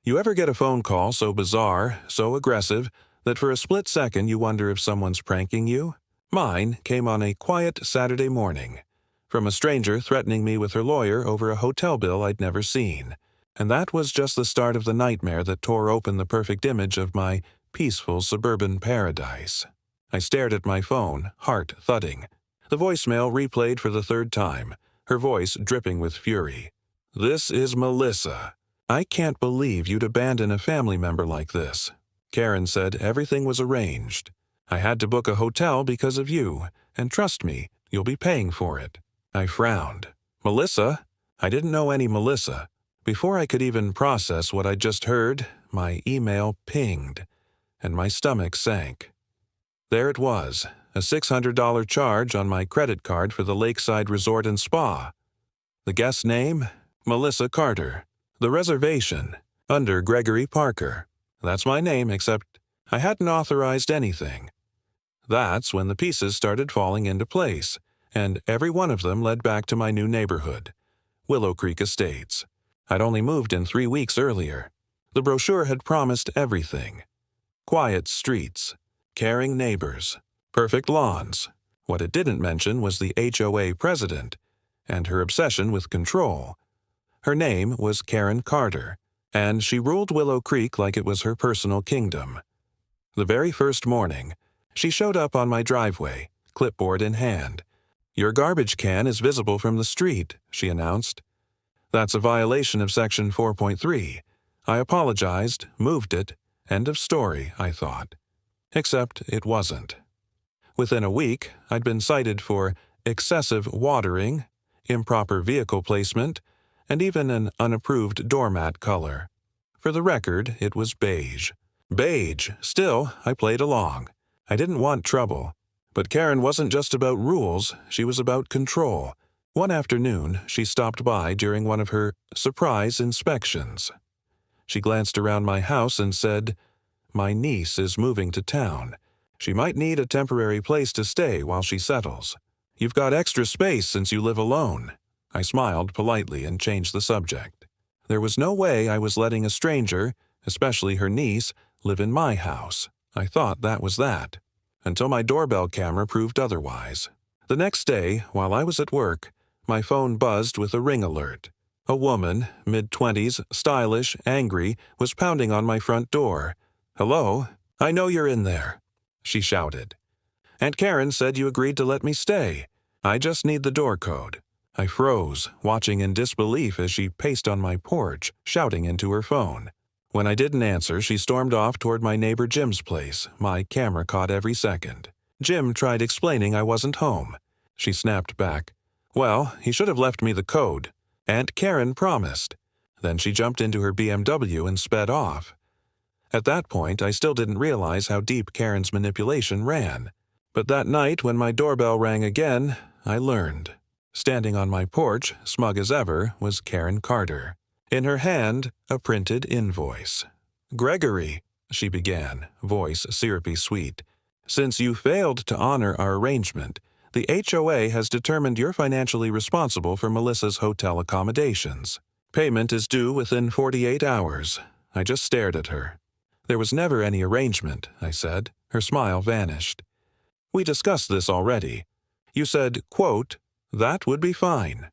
You ever get a phone call so bizarre, so aggressive, that for a split second you wonder if someone's pranking you? Mine came on a quiet Saturday morning, from a stranger threatening me with her lawyer over a hotel bill I'd never seen. And that was just the start of the nightmare that tore open the perfect image of my peaceful suburban paradise. I stared at my phone, heart thudding. The voicemail replayed for the third time, her voice dripping with fury. "This is Melissa. I can't believe you'd abandon a family member like this. Karen said everything was arranged. I had to book a hotel because of you, and trust me, you'll be paying for it." I frowned. Melissa? I didn't know any Melissa. Before I could even process what I'd just heard, my email pinged, and my stomach sank. There it was, a $600 charge on my credit card for the Lakeside Resort and Spa. The guest name? Melissa Carter. The reservation? Under Gregory Parker. That's my name, except I hadn't authorized anything. That's when the pieces started falling into place, and every one of them led back to my new neighborhood, Willow Creek Estates. I'd only moved in 3 weeks earlier. The brochure had promised everything. Quiet streets, caring neighbors, perfect lawns. What it didn't mention was the HOA President and her obsession with control. Her name was Karen Carter, and she ruled Willow Creek like it was her personal kingdom. The very first morning, she showed up on my driveway, clipboard in hand. "Your garbage can is visible from the street," she announced. "That's a violation of Section 4.3. I apologized, moved it. End of story, I thought. Except it wasn't. Within a week, I'd been cited for excessive watering, improper vehicle placement, and even an unapproved doormat color. For the record, it was beige. Beige. Still, I played along. I didn't want trouble. But Karen wasn't just about rules, she was about control. One afternoon, she stopped by during one of her surprise inspections. She glanced around my house and said, "My niece is moving to town. She might need a temporary place to stay while she settles. You've got extra space since you live alone." I smiled politely and changed the subject. There was no way I was letting a stranger, especially her niece, live in my house. I thought that was that, until my doorbell camera proved otherwise. The next day, while I was at work, my phone buzzed with a ring alert. A woman, mid-20s, stylish, angry, was pounding on my front door. "Hello? I know you're in there," she shouted. "Aunt Karen said you agreed to let me stay. I just need the door code." I froze, watching in disbelief as she paced on my porch, shouting into her phone. When I didn't answer, she stormed off toward my neighbor Jim's place. My camera caught every second. Jim tried explaining I wasn't home. She snapped back, "Well, he should have left me the code. Aunt Karen promised." Then she jumped into her BMW and sped off. At that point, I still didn't realize how deep Karen's manipulation ran. But that night, when my doorbell rang again, I learned. Standing on my porch, smug as ever, was Karen Carter. In her hand, a printed invoice. "Gregory," she began, voice syrupy sweet, "since you failed to honor our arrangement, the HOA has determined you're financially responsible for Melissa's hotel accommodations. Payment is due within 48 hours. I just stared at her. "There was never any arrangement," I said. Her smile vanished. "We discussed this already. You said, quote, 'That would be fine.'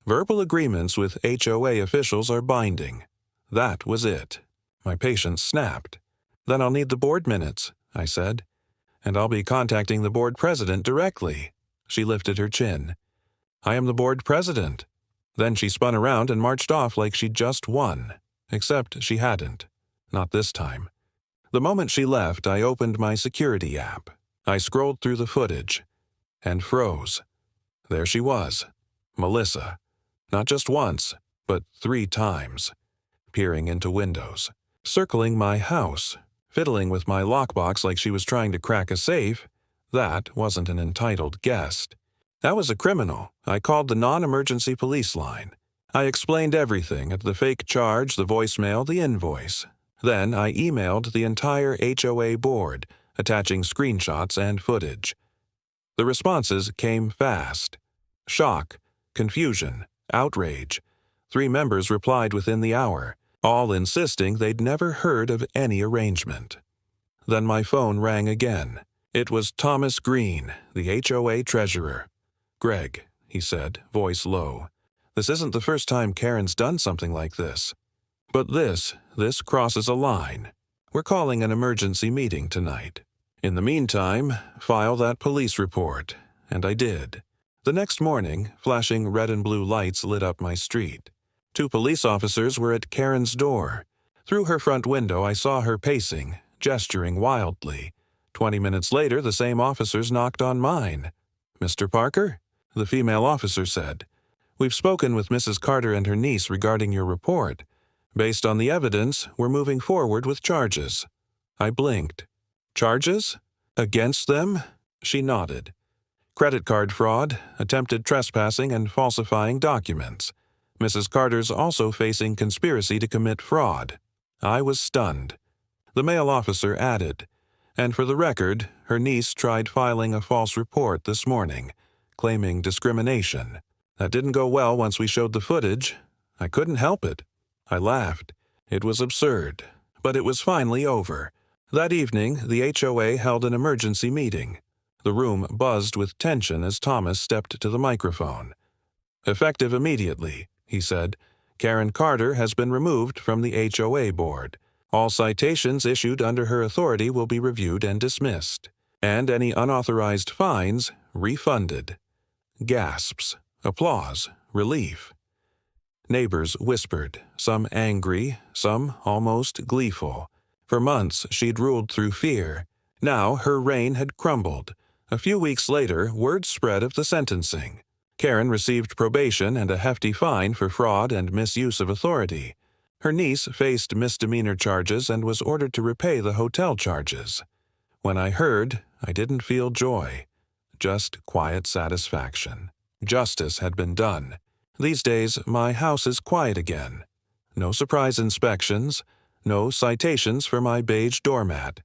Verbal agreements with HOA officials are binding. That was it." My patience snapped. "Then I'll need the board minutes," I said. "And I'll be contacting the board president directly." She lifted her chin. "I am the board president." Then she spun around and marched off like she'd just won. Except she hadn't. Not this time. The moment she left, I opened my security app. I scrolled through the footage and froze. There she was, Melissa. Not just once, but 3 times. Peering into windows. Circling my house. Fiddling with my lockbox like she was trying to crack a safe. That wasn't an entitled guest. That was a criminal. I called the non-emergency police line. I explained everything at the fake charge, the voicemail, the invoice. Then I emailed the entire HOA board, attaching screenshots and footage. The responses came fast. Shock, confusion, outrage. 3 members replied within the hour. all insisting they'd never heard of any arrangement. Then my phone rang again. It was Thomas Green, the HOA treasurer. "Greg," he said, voice low, "this isn't the first time Karen's done something like this. But this crosses a line. We're calling an emergency meeting tonight. In the meantime, file that police report." And I did. The next morning, flashing red and blue lights lit up my street. 2 police officers were at Karen's door. Through her front window, I saw her pacing, gesturing wildly. 20 minutes later, the same officers knocked on mine. "Mr. Parker?" the female officer said. "We've spoken with Mrs. Carter and her niece regarding your report. Based on the evidence, we're moving forward with charges." I blinked. "Charges? Against them?" She nodded. "Credit card fraud, attempted trespassing, and falsifying documents. Mrs. Carter's also facing conspiracy to commit fraud." I was stunned. The male officer added, "And for the record, her niece tried filing a false report this morning, claiming discrimination. That didn't go well once we showed the footage. I couldn't help it." I laughed. It was absurd, but it was finally over. That evening, the HOA held an emergency meeting. The room buzzed with tension as Thomas stepped to the microphone. "Effective immediately," he said, "Karen Carter has been removed from the HOA board. All citations issued under her authority will be reviewed and dismissed, and any unauthorized fines refunded." Gasps, applause, relief. Neighbors whispered, some angry, some almost gleeful. For months she'd ruled through fear. Now her reign had crumbled. A few weeks later, word spread of the sentencing. Karen received probation and a hefty fine for fraud and misuse of authority. Her niece faced misdemeanor charges and was ordered to repay the hotel charges. When I heard, I didn't feel joy, just quiet satisfaction. Justice had been done. These days, my house is quiet again. No surprise inspections, no citations for my beige doormat.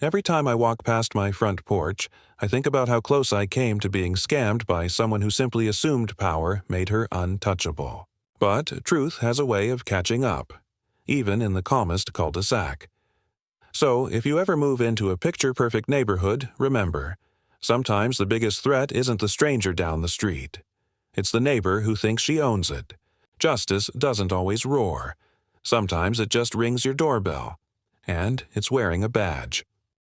Every time I walk past my front porch, I think about how close I came to being scammed by someone who simply assumed power made her untouchable. But truth has a way of catching up, even in the calmest cul-de-sac. So, if you ever move into a picture-perfect neighborhood, remember, sometimes the biggest threat isn't the stranger down the street. It's the neighbor who thinks she owns it. Justice doesn't always roar. Sometimes it just rings your doorbell. And it's wearing a badge.